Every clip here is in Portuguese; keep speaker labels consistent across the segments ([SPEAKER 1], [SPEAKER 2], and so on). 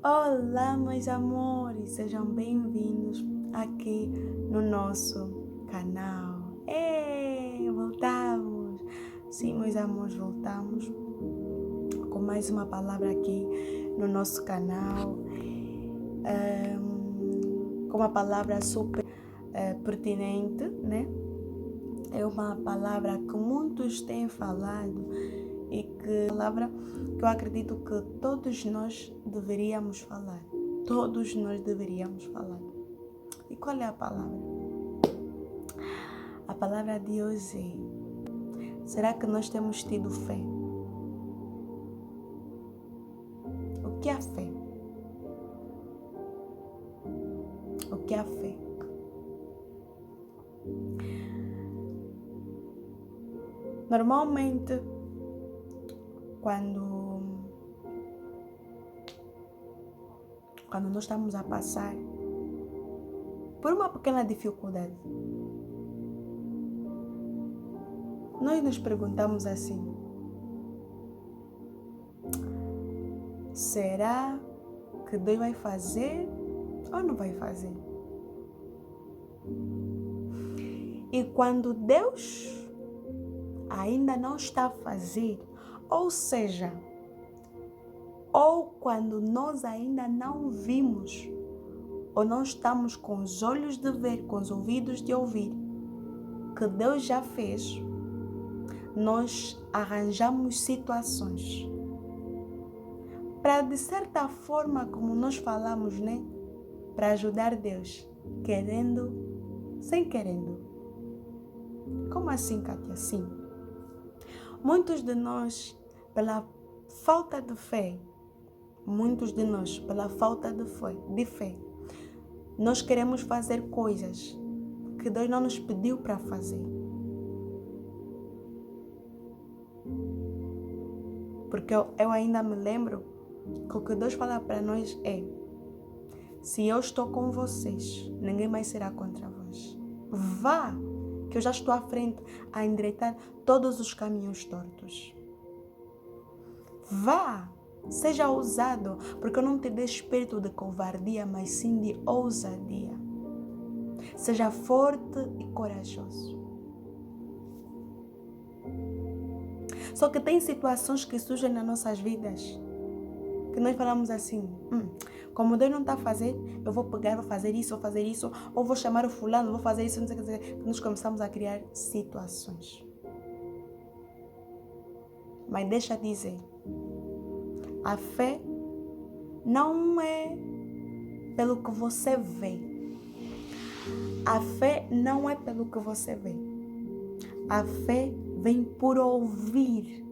[SPEAKER 1] Olá, meus amores, sejam bem-vindos aqui no nosso canal. Voltamos! Sim, meus amores, voltamos com mais uma palavra aqui no nosso canal, com uma palavra super pertinente, né? É uma palavra que muitos têm falado e que palavra que eu acredito que todos nós deveríamos falar. Todos nós deveríamos falar. E qual é a palavra? A palavra de hoje é: será que nós temos tido fé? O que é a fé? O que é a fé? Normalmente, quando nós estamos a passar por uma pequena dificuldade, nós nos perguntamos assim: será que Deus vai fazer ou não vai fazer? E quando Deus ainda não está a fazer, ou seja, ou quando nós ainda não vimos, ou não estamos com os olhos de ver, com os ouvidos de ouvir, que Deus já fez, nós arranjamos situações para, de certa forma, como nós falamos, né? Para ajudar Deus, querendo, sem querendo. Como assim, Kátia? Sim. Muitos de nós, pela falta de fé, de fé, nós queremos fazer coisas que Deus não nos pediu para fazer. Porque eu ainda me lembro que o que Deus fala para nós é: se eu estou com vocês, ninguém mais será contra vós. Vá, que eu já estou à frente a endireitar todos os caminhos tortos. Vá, seja ousado, porque eu não te dei espírito de covardia, mas sim de ousadia. Seja forte e corajoso. Só que tem situações que surgem nas nossas vidas que nós falamos assim: como Deus não está a fazer, eu vou pegar, vou fazer isso, ou vou chamar o fulano, vou fazer isso, não sei o que, que nós começamos a criar situações. Mas deixa eu dizer, a fé não é pelo que você vê. A fé não é pelo que você vê. A fé vem por ouvir.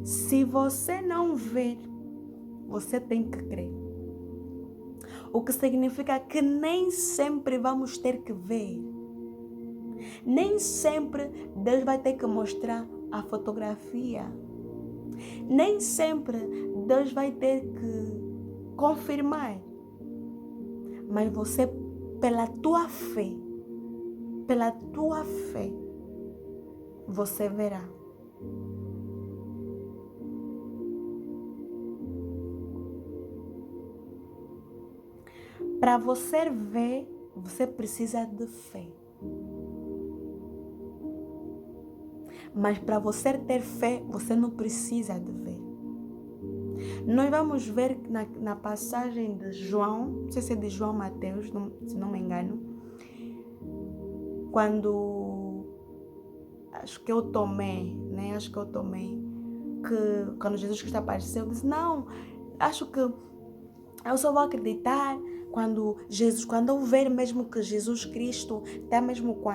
[SPEAKER 1] Se você não ver, você tem que crer. O que significa que nem sempre vamos ter que ver. Nem sempre Deus vai ter que mostrar a fotografia. Nem sempre Deus vai ter que confirmar. Mas você, pela tua fé, você verá. Para você ver, você precisa de fé. Mas para você ter fé, você não precisa de ver. Nós vamos ver na passagem de João, não sei se é de João Mateus, se não me engano, quando acho que eu tomei, que quando Jesus Cristo apareceu, eu disse: não, acho que eu só vou acreditar quando eu ver mesmo que Jesus Cristo está mesmo com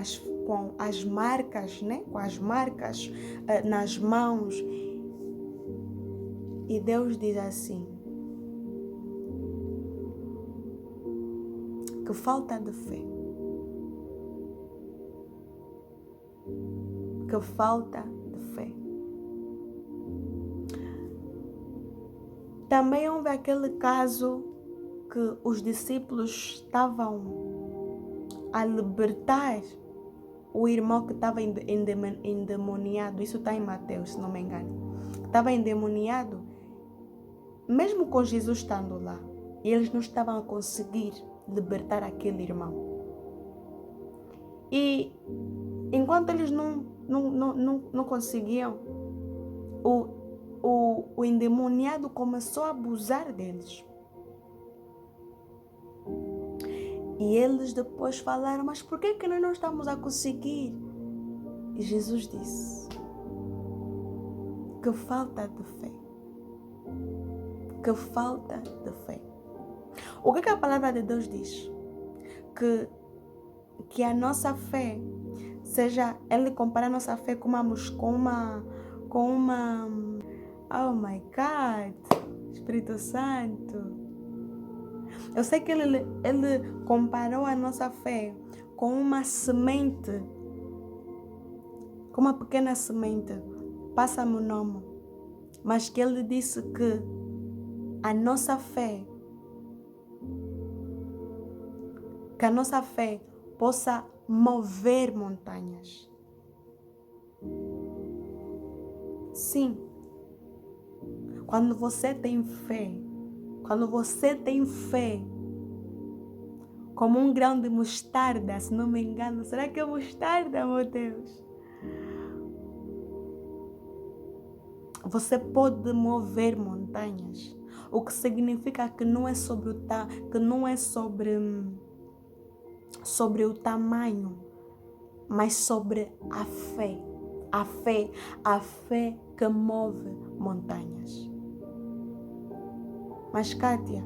[SPEAKER 1] as marcas, né? Com as marcas nas mãos. E Deus diz assim: que falta de fé. Que falta de fé. Também houve aquele caso que os discípulos estavam a libertar o irmão que estava endemoniado. Isso está em Mateus, se não me engano. estava endemoniado, mesmo com Jesus estando lá, eles não estavam a conseguir libertar aquele irmão. E enquanto eles não conseguiam, o endemoniado começou a abusar deles. E eles depois falaram, mas por que nós não estamos a conseguir? E Jesus disse, que falta de fé. Que falta de fé. O que a palavra de Deus diz? Que a nossa fé seja, ele compara a nossa fé com uma, oh my God, Espírito Santo. Eu sei que ele comparou a nossa fé com uma semente, com uma pequena semente, passa-me o nome, mas que ele disse que a nossa fé possa mover montanhas. Sim, quando você tem fé, como um grão de mostarda, se não me engano, será que é mostarda, meu Deus? Você pode mover montanhas, o que significa que não é sobre o tamanho, mas sobre a fé. A fé que move montanhas. Mas, Kátia,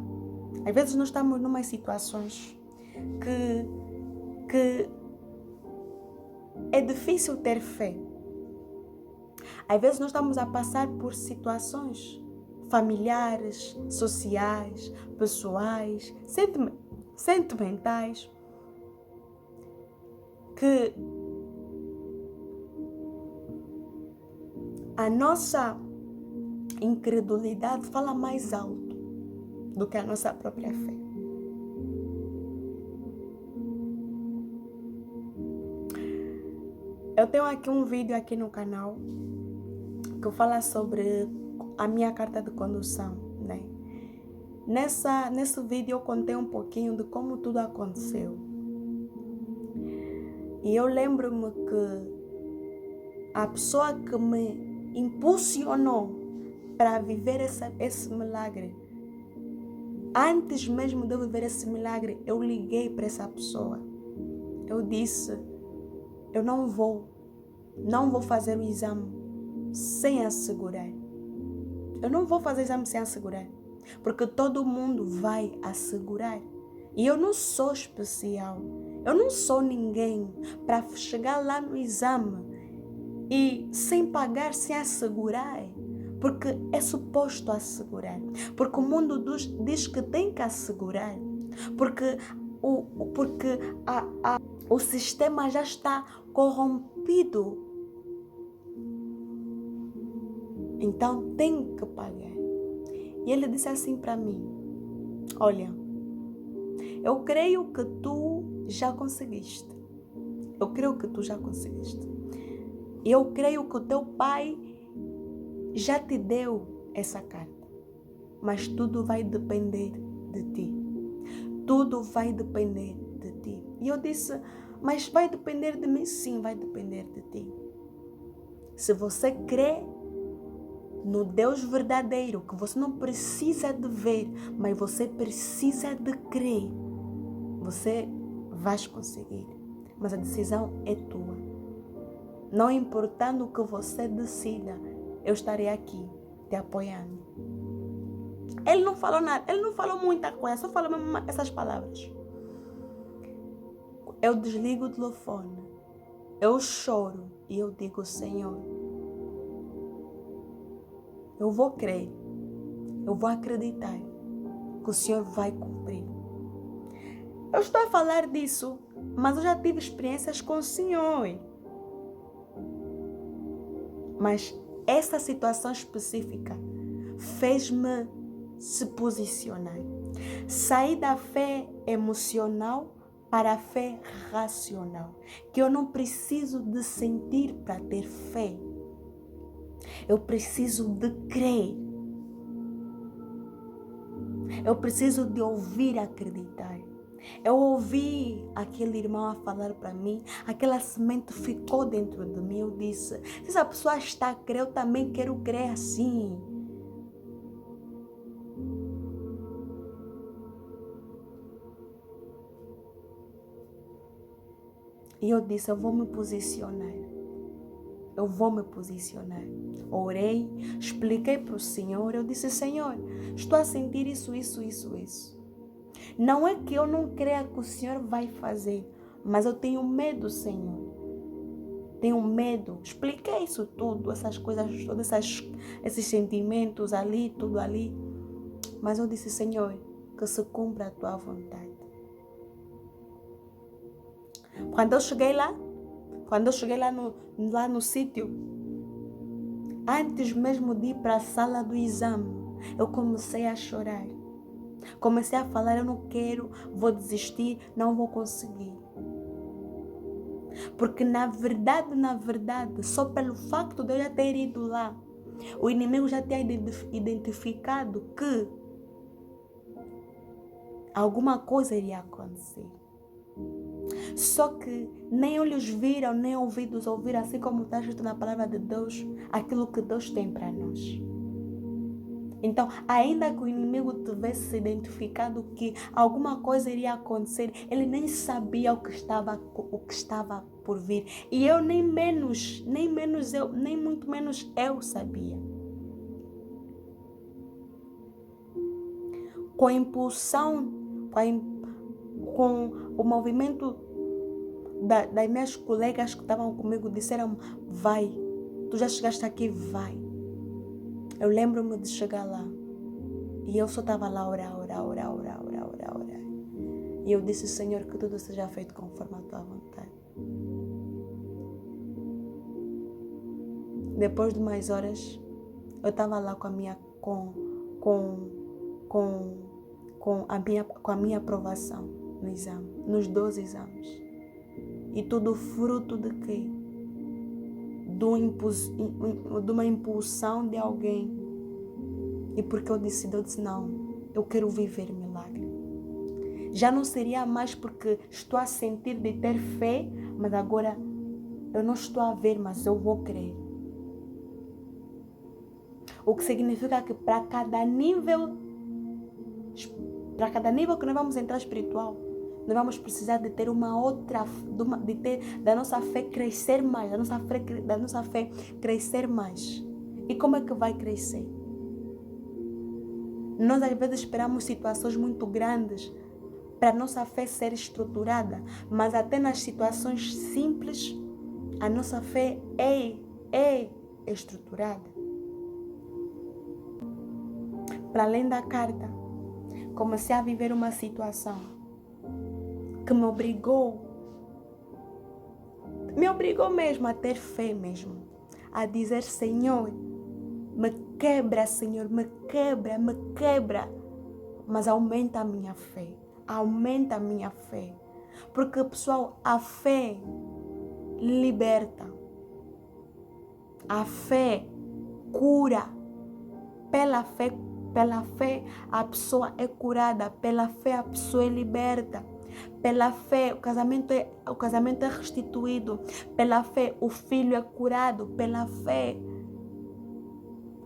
[SPEAKER 1] às vezes nós estamos em umas situações que é difícil ter fé. Às vezes nós estamos a passar por situações familiares, sociais, pessoais, sentimentais, que a nossa incredulidade fala mais alto do que a nossa própria fé. Eu tenho aqui um vídeo aqui no canal que fala sobre a minha carta de condução, né? Nesse vídeo eu contei um pouquinho de como tudo aconteceu. E eu lembro-me que a pessoa que me impulsionou para viver esse milagre, antes mesmo de eu viver esse milagre, eu liguei para essa pessoa. Eu disse, eu não vou fazer o exame sem assegurar. Eu não vou fazer o exame sem assegurar, porque todo mundo vai assegurar. E eu não sou especial. Eu não sou ninguém para chegar lá no exame e sem pagar, sem assegurar. Porque é suposto assegurar. Porque o mundo diz que tem que assegurar. Porque o sistema já está corrompido. Então tem que pagar. E ele disse assim para mim, olha, eu creio que tu já conseguiste. Eu creio que tu já conseguiste. E eu creio que o teu pai já te deu essa carta. Mas tudo vai depender de ti. Tudo vai depender de ti. E eu disse, mas vai depender de mim? Sim, vai depender de ti. Se você crê no Deus verdadeiro, que você não precisa de ver, mas você precisa de crer, você vai conseguir. Mas a decisão é tua. Não importando o que você decida, eu estarei aqui te apoiando. Ele não falou nada, ele não falou muita coisa, só falou mesmo essas palavras. Eu desligo o telefone, eu choro e eu digo, Senhor, eu vou crer, eu vou acreditar que o Senhor vai cumprir. Eu estou a falar disso, mas eu já tive experiências com o Senhor. Mas essa situação específica fez-me se posicionar. Sair da fé emocional para a fé racional. Que eu não preciso de sentir para ter fé. Eu preciso de crer. Eu preciso de ouvir e acreditar. Eu ouvi aquele irmão a falar para mim, aquela semente ficou dentro de mim. Eu disse, se essa pessoa está a crer, eu também quero crer assim. E eu disse, eu vou me posicionar. Eu vou me posicionar. Orei, expliquei para o Senhor. Eu disse, Senhor, estou a sentir isso. Não é que eu não creia que o Senhor vai fazer, mas eu tenho medo, Senhor. Tenho medo. Expliquei isso tudo, essas coisas, todos esses sentimentos ali, tudo ali. Mas eu disse, Senhor, que se cumpra a tua vontade. Quando eu cheguei lá no sítio, antes mesmo de ir para a sala do exame, eu comecei a chorar. Comecei a falar, eu não quero, vou desistir, não vou conseguir. Porque na verdade, só pelo facto de eu já ter ido lá, o inimigo já tinha identificado que alguma coisa iria acontecer. Só que nem olhos viram, nem ouvidos ouviram, assim como está escrito na palavra de Deus, aquilo que Deus tem para nós. Então, ainda que o inimigo tivesse identificado que alguma coisa iria acontecer, ele nem sabia o que estava por vir. E eu nem muito menos eu sabia. Com a impulsão, com o movimento das minhas colegas que estavam comigo, disseram, vai, tu já chegaste aqui, vai. Eu lembro-me de chegar lá e eu só estava lá orar. E eu disse, Senhor, que tudo seja feito conforme a tua vontade. Depois de mais horas, eu estava lá com a minha aprovação no exame, nos 12 exames. E tudo fruto de quê? De uma impulsão de alguém. E porque eu disse não, eu quero viver milagre. Já não seria mais porque estou a sentir de ter fé, mas agora eu não estou a ver, mas eu vou crer. O que significa que para cada nível que nós vamos entrar espiritual, nós vamos precisar de ter da nossa fé crescer mais, da nossa fé crescer mais. E como é que vai crescer? Nós às vezes esperamos situações muito grandes para a nossa fé ser estruturada, mas até nas situações simples, a nossa fé é estruturada. Para além da carta, comecei a viver uma situação que me obrigou mesmo a ter fé mesmo, a dizer, Senhor, me quebra, Senhor, me quebra, mas aumenta a minha fé, porque, pessoal, a fé liberta, a fé cura, pela fé a pessoa é curada, pela fé a pessoa é liberta, pela fé o casamento é restituído, pela fé o filho é curado, pela fé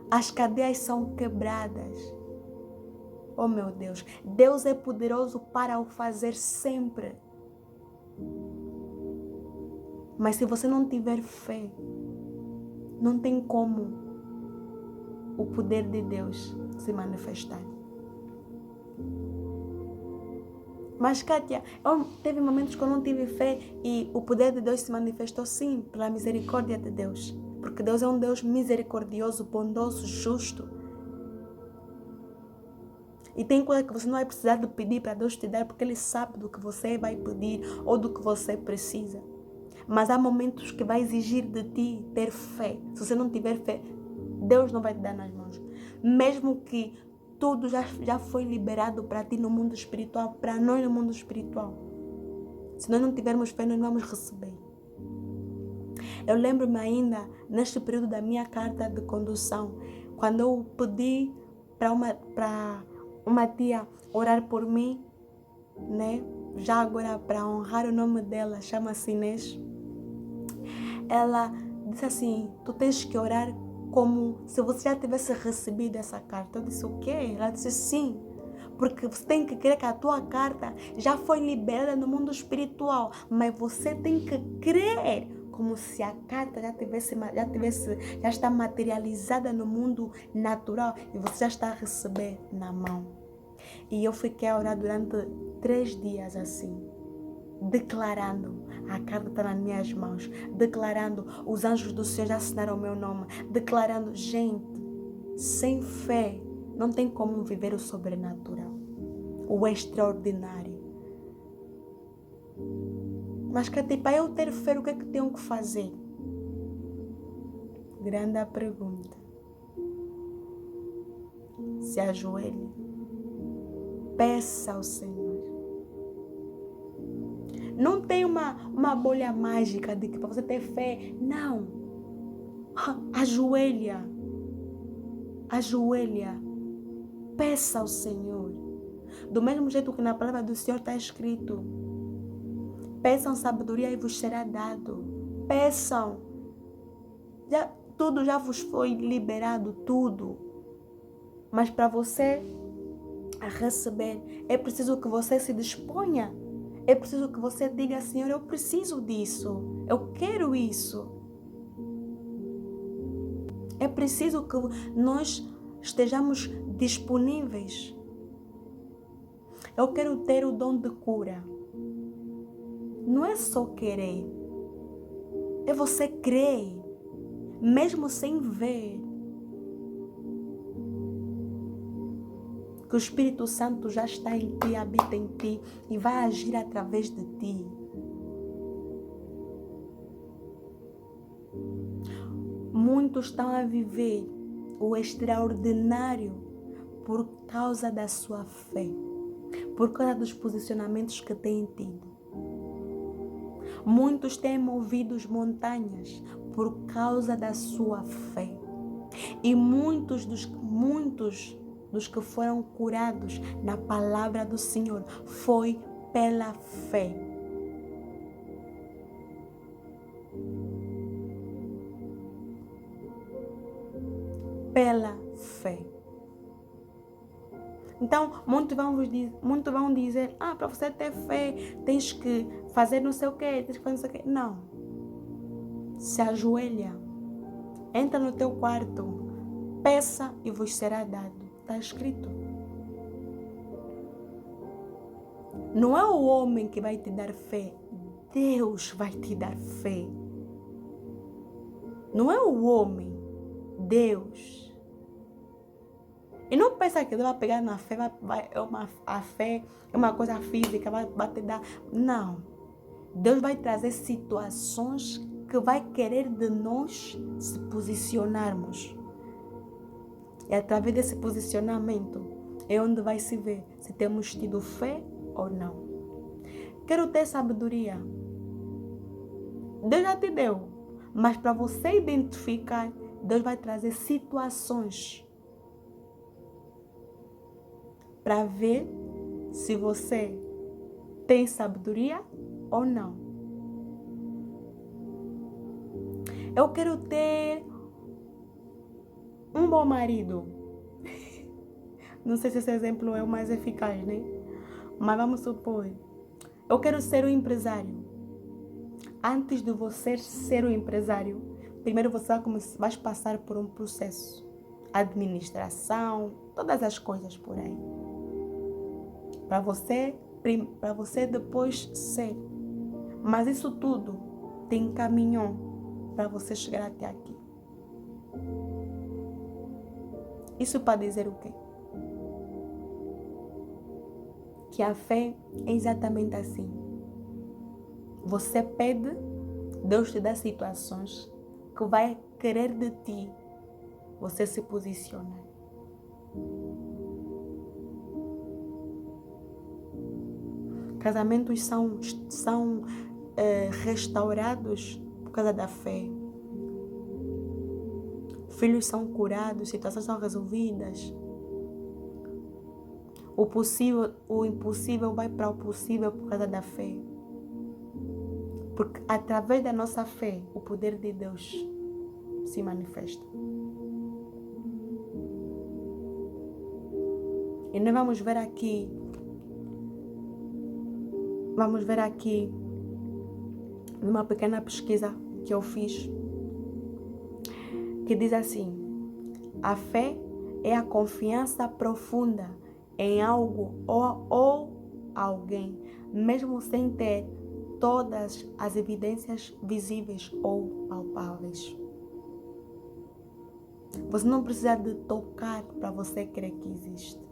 [SPEAKER 1] as cadeias são quebradas. Oh meu Deus, Deus é poderoso para o fazer sempre. Mas se você não tiver fé, não tem como o poder de Deus se manifestar. Mas, Kátia, teve momentos que eu não tive fé e o poder de Deus se manifestou sim, pela misericórdia de Deus. Porque Deus é um Deus misericordioso, bondoso, justo. E tem coisa que você não vai precisar de pedir para Deus te dar, porque Ele sabe do que você vai pedir ou do que você precisa. Mas há momentos que vai exigir de ti ter fé. Se você não tiver fé, Deus não vai te dar nas mãos. Mesmo que tudo já foi liberado para ti no mundo espiritual, para nós no mundo espiritual. Se nós não tivermos fé, nós não vamos receber. Eu lembro-me ainda, neste período da minha carta de condução, quando eu pedi para uma tia orar por mim, né? Já agora, para honrar o nome dela, chama-se Inês. Ela disse assim: tu tens que orar como se você já tivesse recebido essa carta. Eu disse: o quê? Ela disse: sim, porque você tem que crer que a tua carta já foi liberada no mundo espiritual, mas você tem que crer como se a carta já está materializada no mundo natural e você já está a receber na mão. E eu fiquei a orar durante 3 dias assim, declarando: a carta está nas minhas mãos, declarando: os anjos do Senhor já assinaram o meu nome, declarando. Gente, sem fé não tem como viver o sobrenatural, o extraordinário. Mas que para eu ter fé, o que é que tenho que fazer? Grande a pergunta. Se ajoelhe, peça ao Senhor. Não tem uma bolha mágica de que para você ter fé. Não. Ajoelha. Ajoelha. Peça ao Senhor. Do mesmo jeito que na palavra do Senhor está escrito: peçam sabedoria e vos será dado. Peçam. Tudo já vos foi liberado, tudo. Mas para você receber, é preciso que você se disponha. É preciso que você diga: Senhor, eu preciso disso. Eu quero isso. É preciso que nós estejamos disponíveis. Eu quero ter o dom de cura. Não é só querer. É você crer, mesmo sem ver, que o Espírito Santo já está em ti, habita em ti e vai agir através de ti. Muitos estão a viver o extraordinário por causa da sua fé, por causa dos posicionamentos que têm tido. Muitos têm movido as montanhas por causa da sua fé. E muitos dos que foram curados na palavra do Senhor foi pela fé. Pela fé. Então, muitos vão dizer: para você ter fé, tens que fazer não sei o quê, tens que fazer não sei o quê. Não. Se ajoelha. Entra no teu quarto. Peça e vos será dado. Está escrito. Não é o homem que vai te dar fé. Deus vai te dar fé. Não é o homem. Deus. E não pensa que Deus vai pegar na fé, a fé é uma coisa física, vai te dar. Não. Deus vai trazer situações que vai querer de nós se posicionarmos. E através desse posicionamento é onde vai se ver se temos tido fé ou não. Quero ter sabedoria. Deus já te deu. Mas para você identificar, Deus vai trazer situações para ver se você tem sabedoria ou não. Eu quero ter um bom marido. Não sei se esse exemplo é o mais eficaz, né? Mas vamos supor, eu quero ser um empresário. Antes de você ser um empresário, primeiro você vai passar por um processo. Administração, todas as coisas por aí. Para você depois ser. Mas isso tudo te encaminhou para você chegar até aqui. Isso para dizer o quê? Que a fé é exatamente assim. Você pede, Deus te dá situações que vai querer de ti você se posiciona. Casamentos são restaurados por causa da fé. filhos são curados, situações são resolvidas. O impossível vai para o possível por causa da fé. Porque através da nossa fé, o poder de Deus se manifesta. E nós vamos ver aqui numa pequena pesquisa que eu fiz, que diz assim: a fé é a confiança profunda em algo ou alguém, mesmo sem ter todas as evidências visíveis ou palpáveis. Você não precisa de tocar para você crer que existe.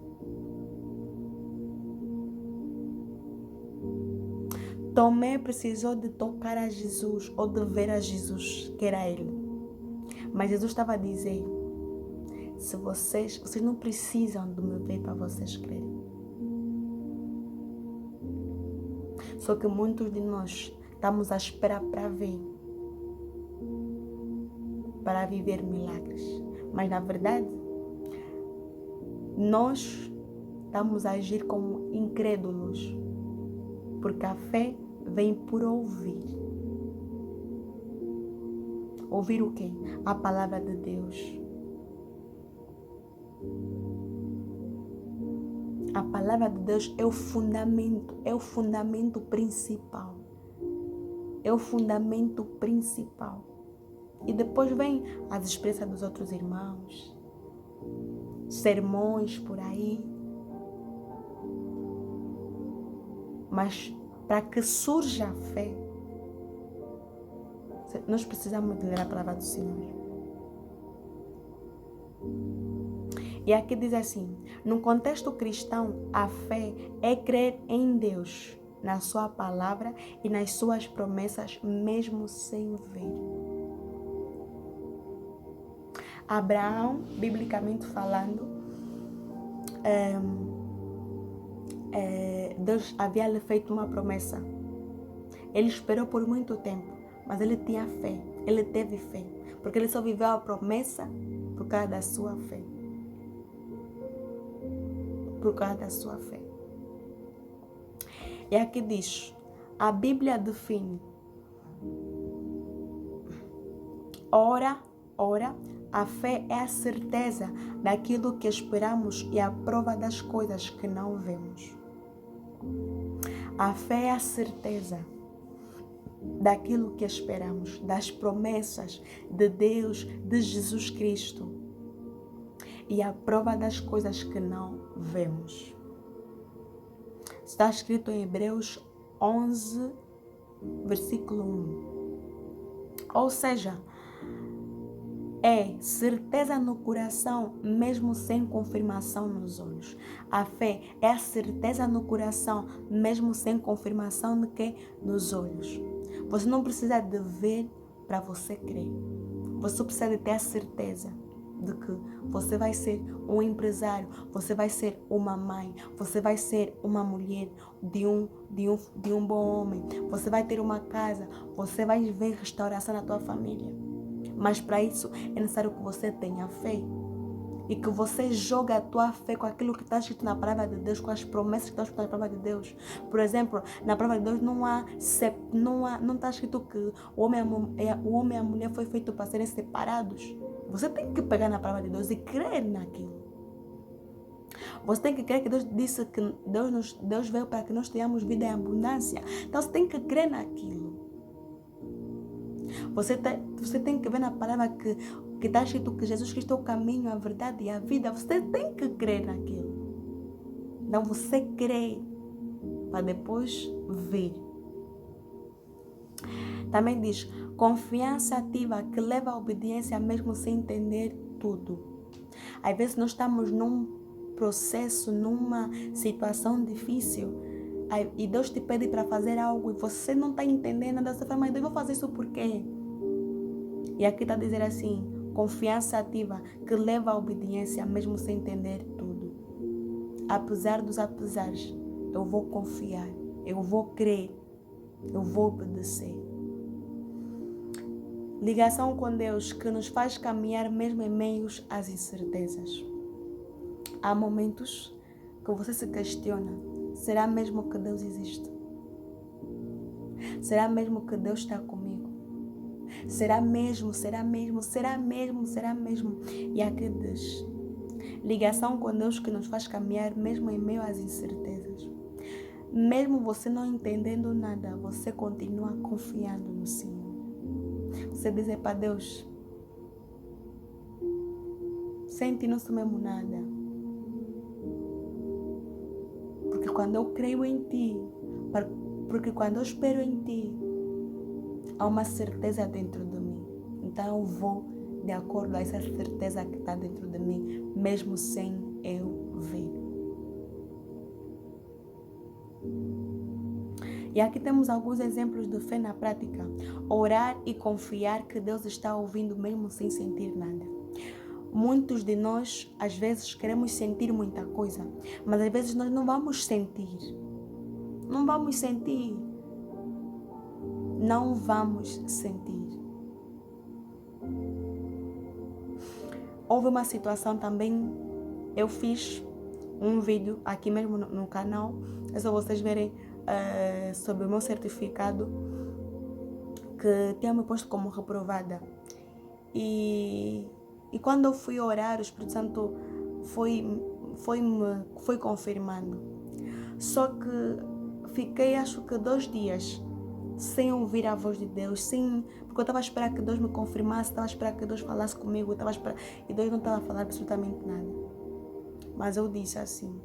[SPEAKER 1] Tomé precisou de tocar a Jesus ou de ver a Jesus, que era ele. Mas Jesus estava a dizer: se vocês não precisam de me ver para vocês crerem. Só que muitos de nós estamos à espera para ver, para viver milagres. Mas na verdade, nós estamos a agir como incrédulos, porque a fé vem por ouvir. Ouvir o quê? A palavra de Deus. A palavra de Deus é o fundamento principal. É o fundamento principal. E depois vem as experiências dos outros irmãos, sermões por aí. Mas para que surja a fé, nós precisamos de ler a palavra do Senhor. E aqui diz assim: no contexto cristão, a fé é crer em Deus, na sua palavra e nas suas promessas, mesmo sem ver. Abraão, biblicamente falando, Deus havia lhe feito uma promessa. Ele esperou por muito tempo, mas ele tinha fé, ele teve fé, porque ele só viveu a promessa por causa da sua fé. Por causa da sua fé. E aqui diz, a Bíblia define: ora, a fé é a certeza daquilo que esperamos e a prova das coisas que não vemos. A fé é a certeza daquilo que esperamos, das promessas de Deus, de Jesus Cristo, e a prova das coisas que não vemos. Está escrito em Hebreus 11, versículo 1. Ou seja, é certeza no coração, mesmo sem confirmação nos olhos. A fé é a certeza no coração, mesmo sem confirmação de quê? Nos olhos. Você não precisa de ver para você crer. Você precisa de ter a certeza de que você vai ser um empresário, você vai ser uma mãe, você vai ser uma mulher de um bom homem, você vai ter uma casa, você vai ver restauração na tua família. Mas para isso é necessário que você tenha fé e que você jogue a tua fé com aquilo que está escrito na palavra de Deus, com as promessas que estão escritas na palavra de Deus. Por exemplo, na palavra de Deus não está escrito que o homem e a mulher foi feito para serem separados. Você tem que pegar na palavra de Deus e crer naquilo. Você tem que crer que Deus disse que Deus veio para que nós tenhamos vida em abundância. Então você tem que crer naquilo. Você tem que ver na palavra que está escrito que Jesus Cristo é o caminho, a verdade e a vida. Você tem que crer naquilo. Então você crê para depois ver. Também diz, confiança ativa que leva à obediência mesmo sem entender tudo. Às vezes nós estamos num processo, numa situação difícil, e Deus te pede para fazer algo e você não está entendendo nada. Você fala, mas Deus, eu vou fazer isso por quê? E aqui está a dizer assim, confiança ativa que leva à obediência mesmo sem entender tudo. Apesar dos apesares, eu vou confiar, eu vou crer, eu vou obedecer. Ligação com Deus que nos faz caminhar mesmo em meios às incertezas. Há momentos que você se questiona: será mesmo que Deus existe? Será mesmo que Deus está comigo? Será mesmo? E aqui diz: ligação com Deus que nos faz caminhar mesmo em meio às incertezas. Mesmo você não entendendo nada, você continua confiando no Senhor. Você diz para Deus: sem ti não sou mesmo nada. Porque quando eu creio em ti, porque quando eu espero em ti, há uma certeza dentro de mim. Então eu vou de acordo a essa certeza que está dentro de mim, mesmo sem eu ver. E aqui temos alguns exemplos de fé na prática. Orar e confiar que Deus está ouvindo mesmo sem sentir nada. Muitos de nós, às vezes, queremos sentir muita coisa, mas às vezes nós não vamos sentir. Não vamos sentir. Houve uma situação também, eu fiz um vídeo aqui mesmo no canal, é só vocês verem sobre o meu certificado que tinha me posto como reprovada. E quando eu fui orar, o Espírito Santo foi confirmando. Só que fiquei, acho que 2 dias sem ouvir a voz de Deus, porque eu estava a esperar que Deus me confirmasse, estava a esperar que Deus falasse comigo, e Deus não estava a falar absolutamente nada. Mas eu disse assim: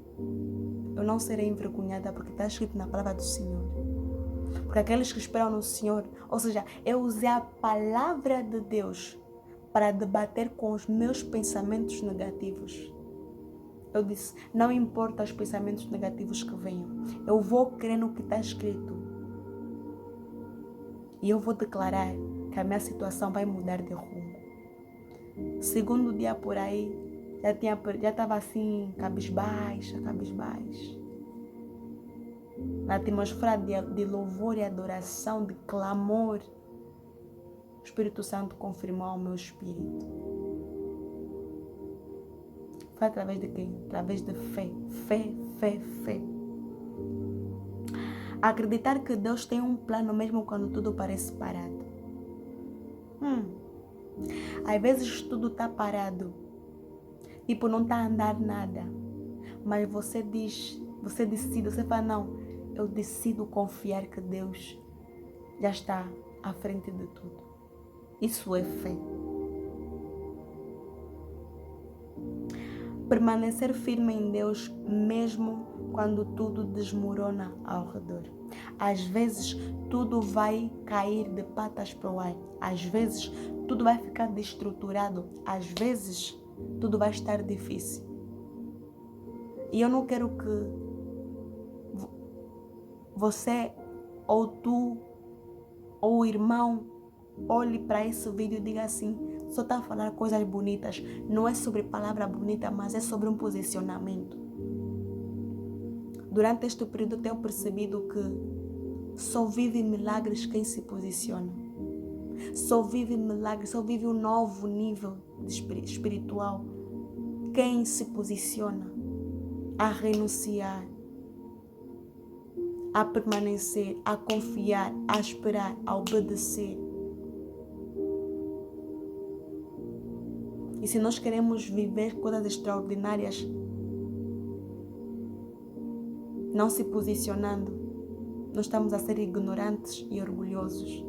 [SPEAKER 1] eu não serei envergonhada, porque está escrito na palavra do Senhor. Porque aqueles que esperam no Senhor, ou seja, eu usei a palavra de Deus para debater com os meus pensamentos negativos. Eu disse: não importa os pensamentos negativos que venham, eu vou crer no que está escrito. E eu vou declarar que a minha situação vai mudar de rumo. Segundo dia por aí, já estava assim, cabisbaixa. Na atmosfera de louvor e adoração, de clamor, o Espírito Santo confirmou ao meu espírito. Foi através de quem? Através de fé. Fé. Acreditar que Deus tem um plano mesmo quando tudo parece parado. Às vezes tudo está parado. Tipo, não está a andar nada. Mas você decide, você fala: não, eu decido confiar que Deus já está à frente de tudo. Isso é fé. Permanecer firme em Deus mesmo quando tudo desmorona ao redor. Às vezes tudo vai cair de patas para o ar. Às vezes tudo vai ficar destruturado. Às vezes tudo vai estar difícil. E eu não quero que você, ou tu, ou o irmão, olhe para esse vídeo e diga assim: só está a falar coisas bonitas. Não é sobre palavra bonita, mas é sobre um posicionamento. Durante este período eu tenho percebido que só vive milagres quem se posiciona. Só vive milagres, só vive um novo nível espiritual quem se posiciona a renunciar, a permanecer, a confiar, a esperar, a obedecer. E se nós queremos viver coisas extraordinárias, não se posicionando, nós estamos a ser ignorantes e orgulhosos.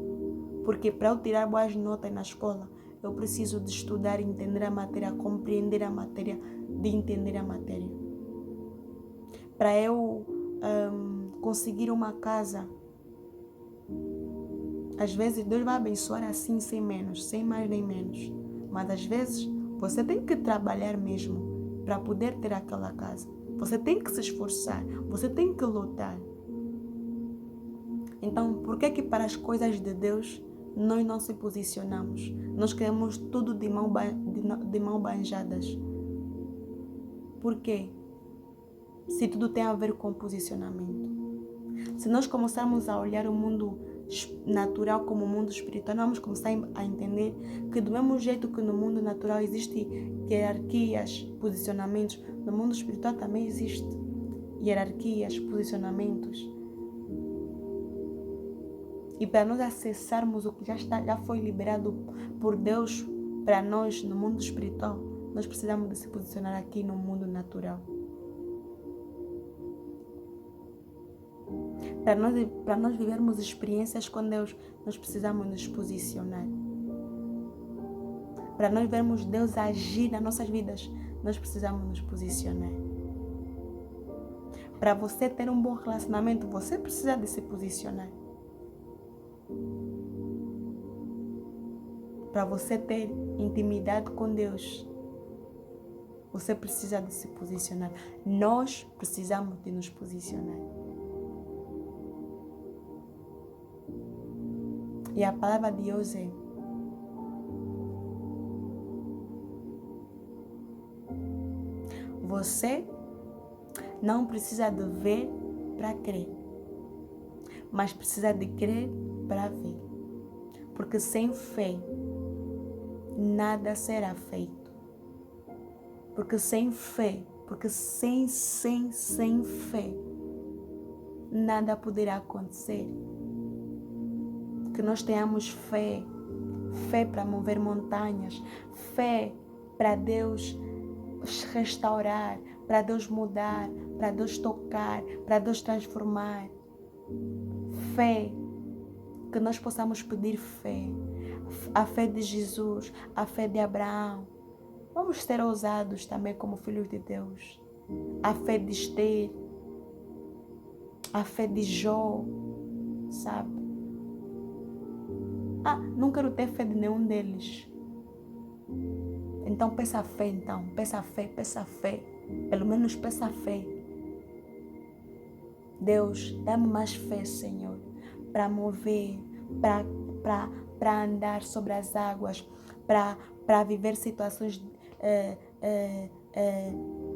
[SPEAKER 1] Porque para eu tirar boas notas na escola, eu preciso de estudar, entender a matéria, compreender a matéria, de entender a matéria. Para eu conseguir uma casa, às vezes Deus vai abençoar assim, sem menos, sem mais nem menos. Mas às vezes você tem que trabalhar mesmo para poder ter aquela casa. Você tem que se esforçar, você tem que lutar. Então, por que para as coisas de Deus nós não se posicionamos? Nós queremos tudo de mão banjadas. Por quê? Se tudo tem a ver com posicionamento. Se nós começarmos a olhar o mundo natural como o mundo espiritual, nós vamos começar a entender que do mesmo jeito que no mundo natural existe hierarquias, posicionamentos, no mundo espiritual também existe hierarquias, posicionamentos. E para nós acessarmos o que já foi liberado por Deus para nós no mundo espiritual, nós precisamos de se posicionar aqui no mundo natural. Para nós vivermos experiências com Deus, nós precisamos nos posicionar. Para nós vermos Deus agir nas nossas vidas, nós precisamos nos posicionar. Para você ter um bom relacionamento, você precisa de se posicionar. Para você ter intimidade com Deus, você precisa de se posicionar. Nós precisamos de nos posicionar. E a palavra de hoje é: você não precisa de ver para crer, mas precisa de crer para ver. Porque sem fé, nada será feito. Porque sem fé, sem fé, nada poderá acontecer. Que nós tenhamos fé para mover montanhas, fé para Deus restaurar, para Deus mudar, para Deus tocar, para Deus transformar. Fé, que nós possamos pedir fé, a fé de Jesus, a fé de Abraão. Vamos ser ousados também como filhos de Deus. A fé de Esther, a fé de Jó, sabe? Não quero ter fé de nenhum deles. Então peça fé, peça fé. Pelo menos peça fé. Deus, dá-me mais fé, Senhor, para mover, para andar sobre as águas, para viver situações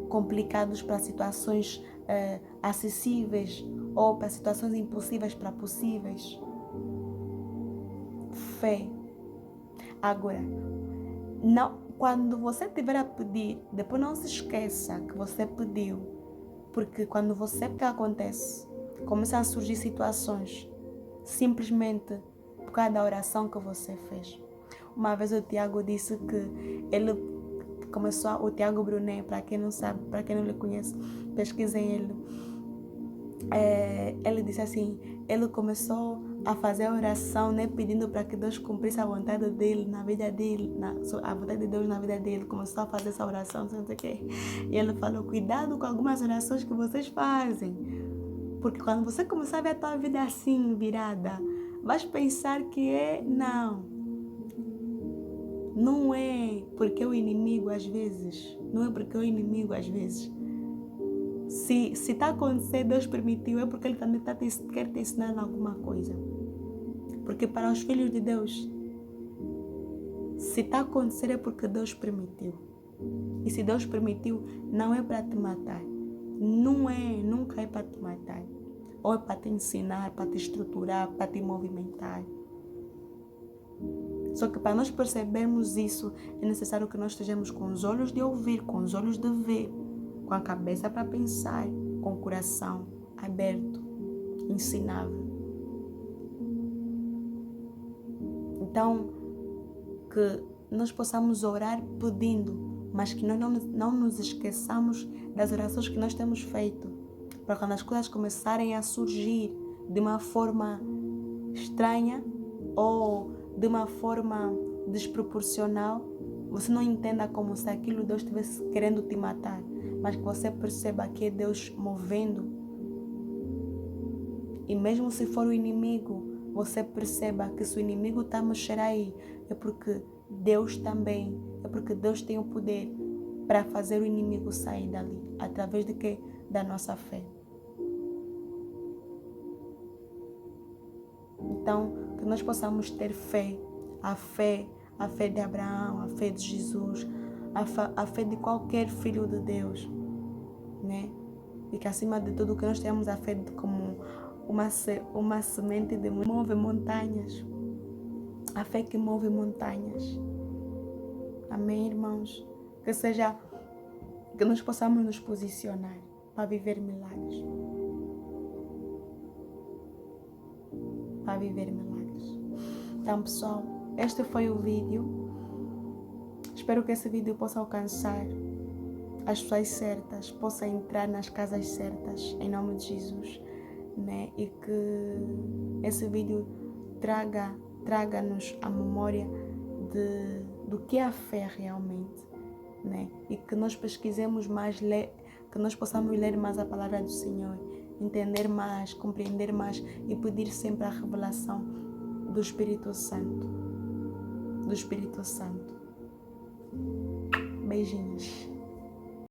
[SPEAKER 1] complicadas, para situações acessíveis, ou para situações impossíveis para possíveis. Fé. Agora, não, quando você estiver a pedir, depois não se esqueça que você pediu, porque quando você, o que acontece? Começam a surgir situações, simplesmente por causa da oração que você fez. Uma vez o Tiago disse que ele começou, o Tiago Brunet, para quem não sabe, para quem não lhe conhece, pesquisem ele. Ele disse assim, ele começou a fazer a oração, né, pedindo para que Deus cumprisse a vontade dele na vida dele, a vontade de Deus na vida dele. Começou a fazer essa oração, não sei o quê. E ele falou, cuidado com algumas orações que vocês fazem, porque quando você começar a ver a tua vida assim, virada, vais pensar que não é porque o inimigo às vezes, se está acontecendo, Deus permitiu, é porque Ele também quer te ensinar alguma coisa. Porque para os filhos de Deus, se está acontecendo é porque Deus permitiu. E se Deus permitiu, não é para te matar. Nunca é para te matar. Ou é para te ensinar, para te estruturar, para te movimentar. Só que para nós percebermos isso, é necessário que nós estejamos com os olhos de ouvir, com os olhos de ver, com a cabeça para pensar, com o coração aberto, ensinável. Então, que nós possamos orar pedindo, mas que nós não nos esqueçamos das orações que nós temos feito, para quando as coisas começarem a surgir de uma forma estranha ou de uma forma desproporcional, você não entenda como se aquilo Deus estivesse querendo te matar, mas que você perceba que é Deus movendo. E mesmo se for o inimigo, você perceba que se o inimigo está a mexer aí, é porque Deus também, é porque Deus tem o poder para fazer o inimigo sair dali, através de quê? Da nossa fé. Então, que nós possamos ter fé, a fé de Abraão, a fé de Jesus, a fé de qualquer filho de Deus, né? E que acima de tudo que nós tenhamos a fé como uma semente de move montanhas. A fé que move montanhas. Amém, irmãos? Que nós possamos nos posicionar para viver milagres. Para viver milagres. Então, pessoal, este foi o vídeo. Espero que esse vídeo possa alcançar as pessoas certas, possa entrar nas casas certas, em nome de Jesus, né? E que esse vídeo traga-nos a memória do que é a fé realmente, né? E que nós pesquisemos mais, que nós possamos ler mais a palavra do Senhor, entender mais, compreender mais e pedir sempre a revelação do Espírito Santo. Do Espírito Santo. Beijinhos.